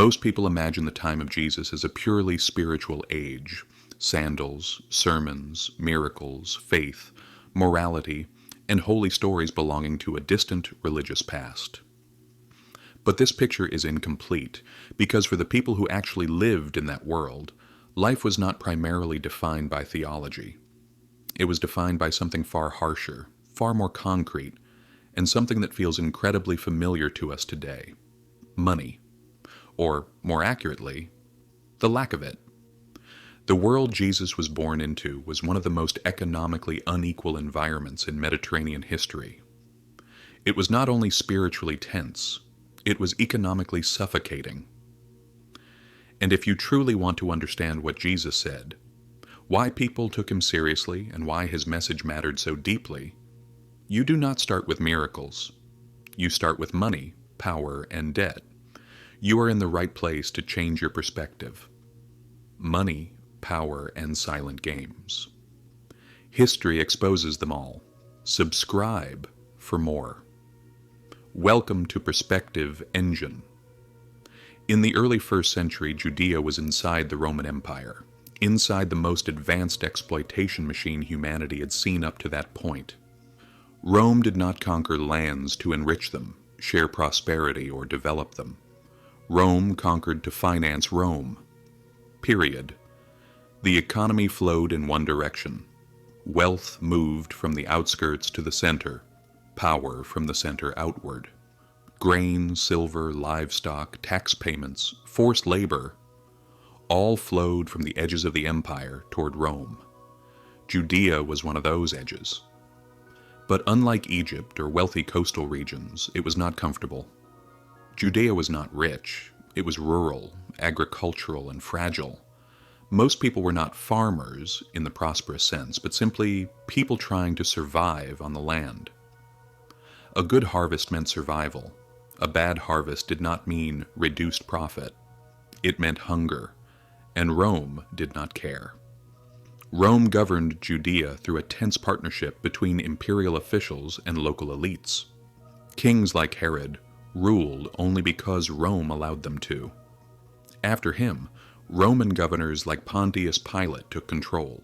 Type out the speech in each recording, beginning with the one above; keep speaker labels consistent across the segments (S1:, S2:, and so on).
S1: Most people imagine the time of Jesus as a purely spiritual age: sandals, sermons, miracles, faith, morality, and holy stories belonging to a distant religious past. But this picture is incomplete, because for the people who actually lived in that world, life was not primarily defined by theology. It was defined by something far harsher, far more concrete, and something that feels incredibly familiar to us today: money. Or, more accurately, the lack of it. The world Jesus was born into was one of the most economically unequal environments in Mediterranean history. It was not only spiritually tense, it was economically suffocating. And if you truly want to understand what Jesus said, why people took him seriously, and why his message mattered so deeply, you do not start with miracles. You start with money, power, and debt. You are in the right place to change your perspective. Money, power, and silent games. History exposes them all. Subscribe for more. Welcome to Perspective Engine. In the early 1st century, Judea was inside the Roman Empire, inside the most advanced exploitation machine humanity had seen up to that point. Rome did not conquer lands to enrich them, share prosperity, or develop them. Rome conquered to finance Rome. Period. The economy flowed in one direction. Wealth moved from the outskirts to the center, power from the center outward. Grain, silver, livestock, tax payments, forced labor, all flowed from the edges of the empire toward Rome. Judea was one of those edges. But unlike Egypt or wealthy coastal regions, it was not comfortable. Judea was not rich. It was rural, agricultural, and fragile. Most people were not farmers in the prosperous sense, but simply people trying to survive on the land. A good harvest meant survival. A bad harvest did not mean reduced profit. It meant hunger, and Rome did not care. Rome governed Judea through a tense partnership between imperial officials and local elites. Kings like Herod ruled only because Rome allowed them to. After him, Roman governors like Pontius Pilate took control.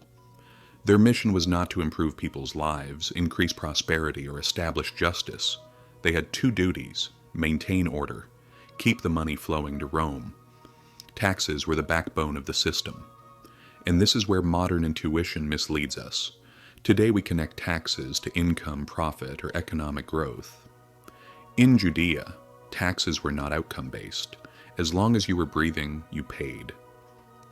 S1: Their mission was not to improve people's lives, increase prosperity, or establish justice. They had two duties: maintain order, keep the money flowing to Rome. Taxes were the backbone of the system. And this is where modern intuition misleads us. Today we connect taxes to income, profit, or economic growth. In Judea, taxes were not outcome-based. As long as you were breathing, you paid.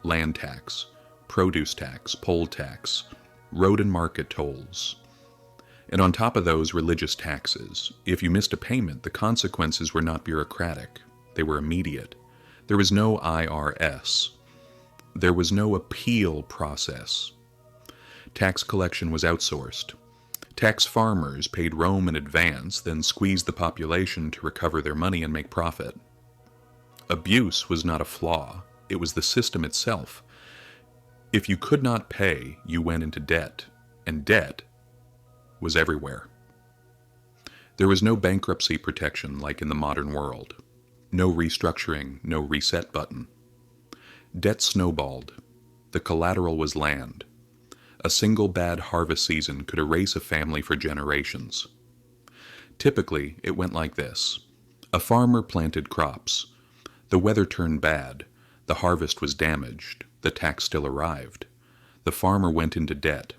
S1: Land tax, produce tax, poll tax, road and market tolls. And on top of those, religious taxes. If you missed a payment, the consequences were not bureaucratic. They were immediate. There was no IRS. There was no appeal process. Tax collection was outsourced. Tax farmers paid Rome in advance, then squeezed the population to recover their money and make profit. Abuse was not a flaw. It was the system itself. If you could not pay, you went into debt, and debt was everywhere. There was no bankruptcy protection like in the modern world. No restructuring, no reset button. Debt snowballed. The collateral was land. A single bad harvest season could erase a family for generations. Typically, it went like this. A farmer planted crops. The weather turned bad. The harvest was damaged. The tax still arrived. The farmer went into debt.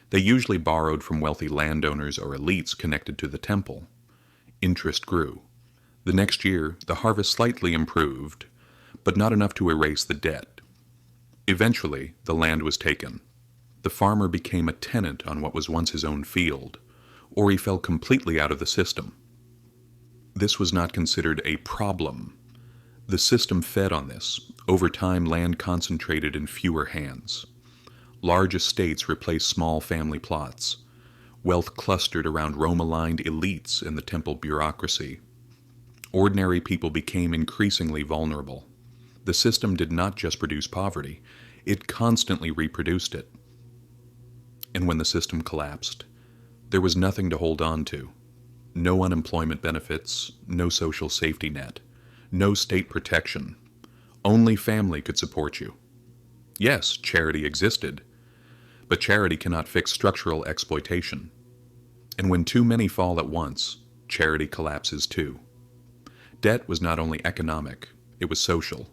S1: They usually borrowed from wealthy landowners or elites connected to the temple. Interest grew. The next year, the harvest slightly improved, but not enough to erase the debt. Eventually, the land was taken. The farmer became a tenant on what was once his own field, or he fell completely out of the system. This was not considered a problem. The system fed on this. Over time, land concentrated in fewer hands. Large estates replaced small family plots. Wealth clustered around Rome-aligned elites and the temple bureaucracy. Ordinary people became increasingly vulnerable. The system did not just produce poverty, it constantly reproduced it. And when the system collapsed, there was nothing to hold on to. No unemployment benefits, no social safety net, no state protection. Only family could support you. Yes, charity existed, but charity cannot fix structural exploitation. And when too many fall at once, charity collapses too. Debt was not only economic, it was social.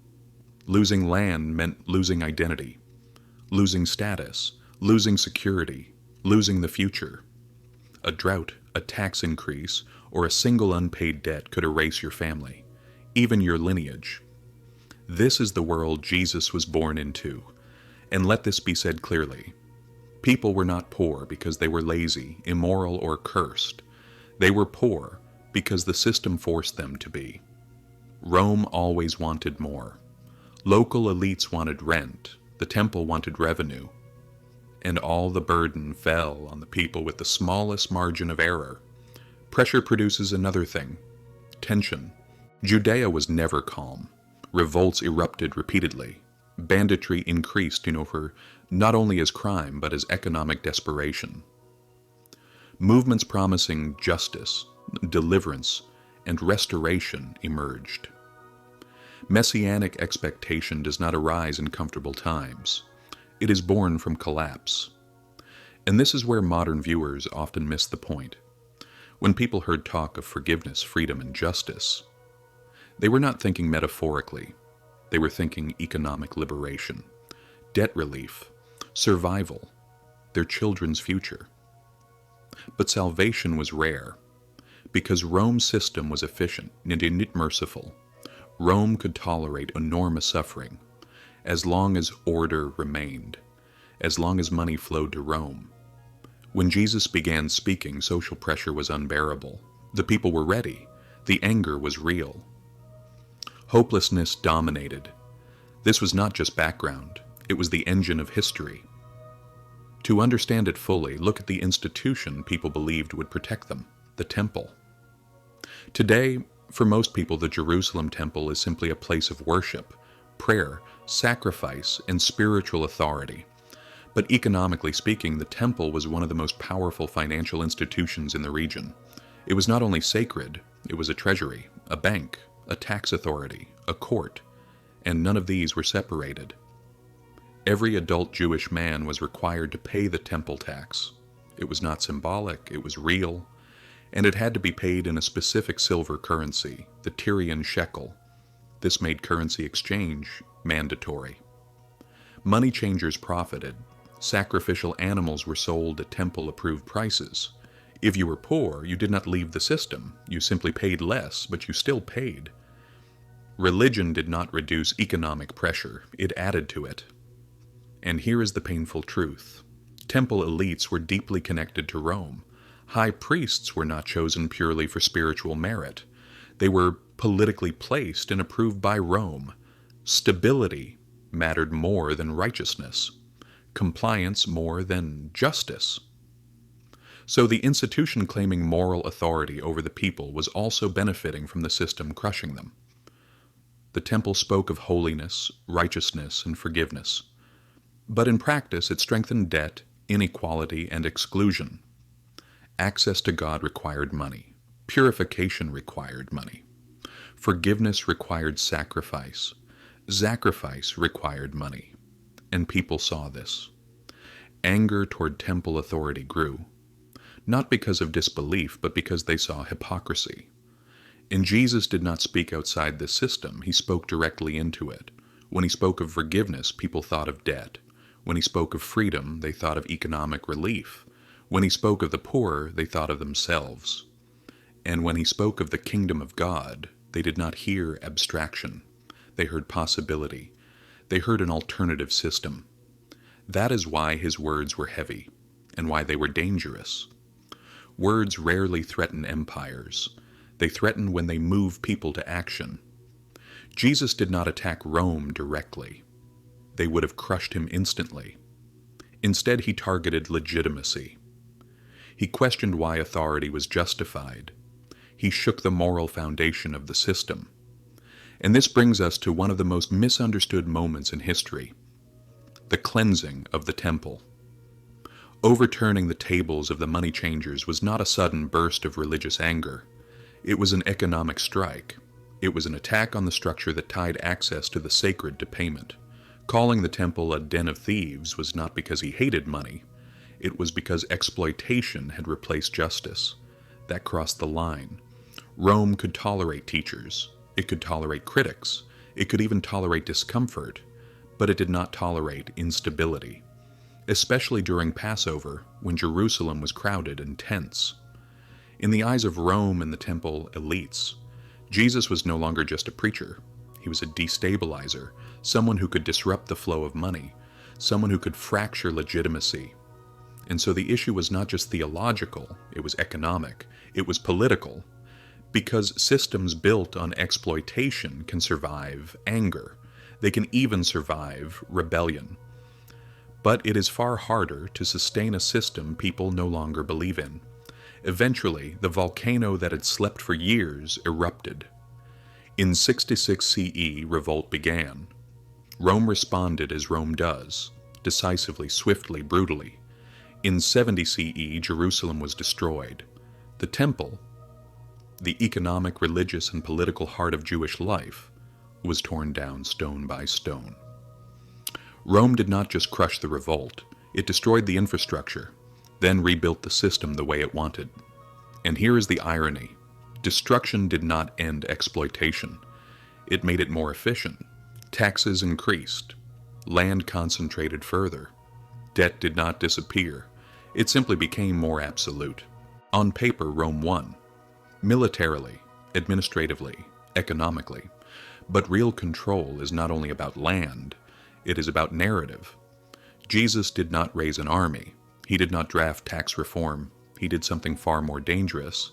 S1: Losing land meant losing identity, losing status, losing security, losing the future. A drought, a tax increase, or a single unpaid debt could erase your family, even your lineage. This is the world Jesus was born into, and let this be said clearly. People were not poor because they were lazy, immoral, or cursed. They were poor because the system forced them to be. Rome always wanted more. Local elites wanted rent, the temple wanted revenue, and all the burden fell on the people with the smallest margin of error. Pressure produces another thing: tension. Judea was never calm. Revolts erupted repeatedly. Banditry increased not only as crime, but as economic desperation. Movements promising justice, deliverance, and restoration emerged. Messianic expectation does not arise in comfortable times. It is born from collapse. And this is where modern viewers often miss the point. When people heard talk of forgiveness, freedom, and justice, they were not thinking metaphorically. They were thinking economic liberation, debt relief, survival, their children's future. But salvation was rare, because Rome's system was efficient and merciful. Rome could tolerate enormous suffering, as long as order remained, as long as money flowed to Rome. When Jesus began speaking, social pressure was unbearable. The people were ready. The anger was real. Hopelessness dominated. This was not just background, it was the engine of history. To understand it fully, look at the institution people believed would protect them, the temple. Today, for most people, the Jerusalem temple is simply a place of worship, prayer, sacrifice, and spiritual authority. But economically speaking, the temple was one of the most powerful financial institutions in the region. It was not only sacred, it was a treasury, a bank, a tax authority, a court, and none of these were separated. Every adult Jewish man was required to pay the temple tax. It was not symbolic, it was real, and it had to be paid in a specific silver currency, the Tyrian shekel. This made currency exchange mandatory. Money changers profited. Sacrificial animals were sold at temple-approved prices. If you were poor, you did not leave the system. You simply paid less, but you still paid. Religion did not reduce economic pressure, it added to it. And here is the painful truth. Temple elites were deeply connected to Rome. High priests were not chosen purely for spiritual merit. They were politically placed and approved by Rome. Stability mattered more than righteousness. Compliance more than justice. So the institution claiming moral authority over the people was also benefiting from the system crushing them. The temple spoke of holiness, righteousness, and forgiveness. But in practice, it strengthened debt, inequality, and exclusion. Access to God required money. Purification required money. Forgiveness required sacrifice. Sacrifice required money. And people saw this. Anger toward temple authority grew, not because of disbelief, but because they saw hypocrisy. And Jesus did not speak outside this system, he spoke directly into it. When he spoke of forgiveness, people thought of debt. When he spoke of freedom, they thought of economic relief. When he spoke of the poor, they thought of themselves. And when he spoke of the kingdom of God, they did not hear abstraction. They heard possibility. They heard an alternative system. That is why his words were heavy, and why they were dangerous. Words rarely threaten empires. They threaten when they move people to action. Jesus did not attack Rome directly. They would have crushed him instantly. Instead, he targeted legitimacy. He questioned why authority was justified. He shook the moral foundation of the system. And this brings us to one of the most misunderstood moments in history, the cleansing of the temple. Overturning the tables of the money changers was not a sudden burst of religious anger. It was an economic strike. It was an attack on the structure that tied access to the sacred to payment. Calling the temple a den of thieves was not because he hated money. It was because exploitation had replaced justice. That crossed the line. Rome could tolerate teachers. It could tolerate critics. It could even tolerate discomfort. But it did not tolerate instability, especially during Passover, when Jerusalem was crowded and tense. In the eyes of Rome and the temple elites, Jesus was no longer just a preacher. He was a destabilizer, someone who could disrupt the flow of money, someone who could fracture legitimacy. And so the issue was not just theological, it was economic, it was political, because systems built on exploitation can survive anger. They can even survive rebellion. But it is far harder to sustain a system people no longer believe in. Eventually, the volcano that had slept for years erupted. In 66 CE, revolt began. Rome responded as Rome does, decisively, swiftly, brutally. In 70 CE, Jerusalem was destroyed. The temple, the economic, religious, and political heart of Jewish life, was torn down stone by stone. Rome did not just crush the revolt, it destroyed the infrastructure, then rebuilt the system the way it wanted. And here is the irony. Destruction did not end exploitation. It made it more efficient. Taxes increased. Land concentrated further. Debt did not disappear. It simply became more absolute. On paper, Rome won. Militarily, administratively, economically. But real control is not only about land, it is about narrative. Jesus did not raise an army. He did not draft tax reform. He did something far more dangerous.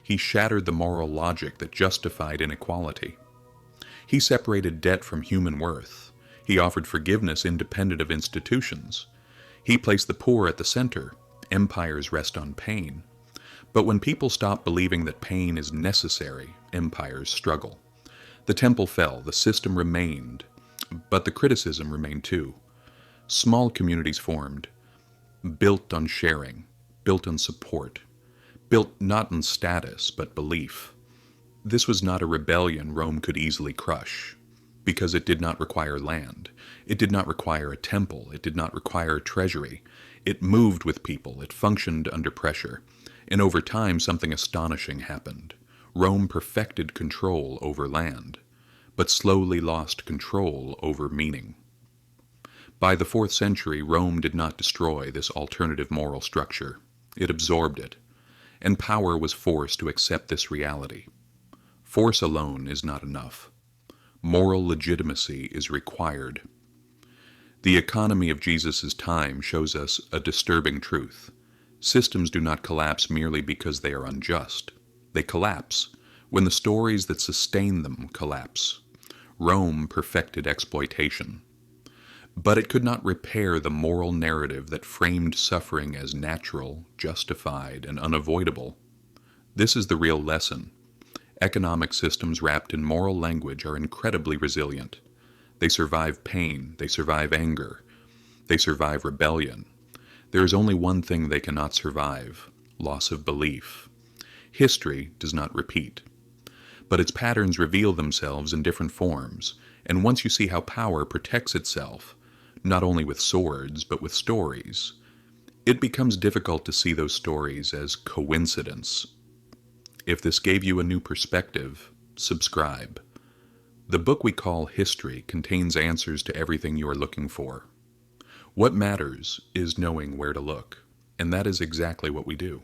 S1: He shattered the moral logic that justified inequality. He separated debt from human worth. He offered forgiveness independent of institutions. He placed the poor at the center. Empires rest on pain. But when people stop believing that pain is necessary, empires struggle. The temple fell, the system remained, but the criticism remained too. Small communities formed, built on sharing, built on support, built not on status but belief. This was not a rebellion Rome could easily crush, because it did not require land. It did not require a temple. It did not require a treasury. It moved with people. It functioned under pressure. And over time, something astonishing happened. Rome perfected control over land, but slowly lost control over meaning. By the 4th century, Rome did not destroy this alternative moral structure. It absorbed it, and power was forced to accept this reality. Force alone is not enough. Moral legitimacy is required. The economy of Jesus' time shows us a disturbing truth. Systems do not collapse merely because they are unjust. They collapse when the stories that sustain them collapse. Rome perfected exploitation. But it could not repair the moral narrative that framed suffering as natural, justified, and unavoidable. This is the real lesson. Economic systems wrapped in moral language are incredibly resilient. They survive pain, they survive anger, they survive rebellion. There is only one thing they cannot survive: loss of belief. History does not repeat, but its patterns reveal themselves in different forms, and once you see how power protects itself, not only with swords, but with stories, it becomes difficult to see those stories as coincidence. If this gave you a new perspective, subscribe. The book we call History contains answers to everything you are looking for. What matters is knowing where to look, and that is exactly what we do.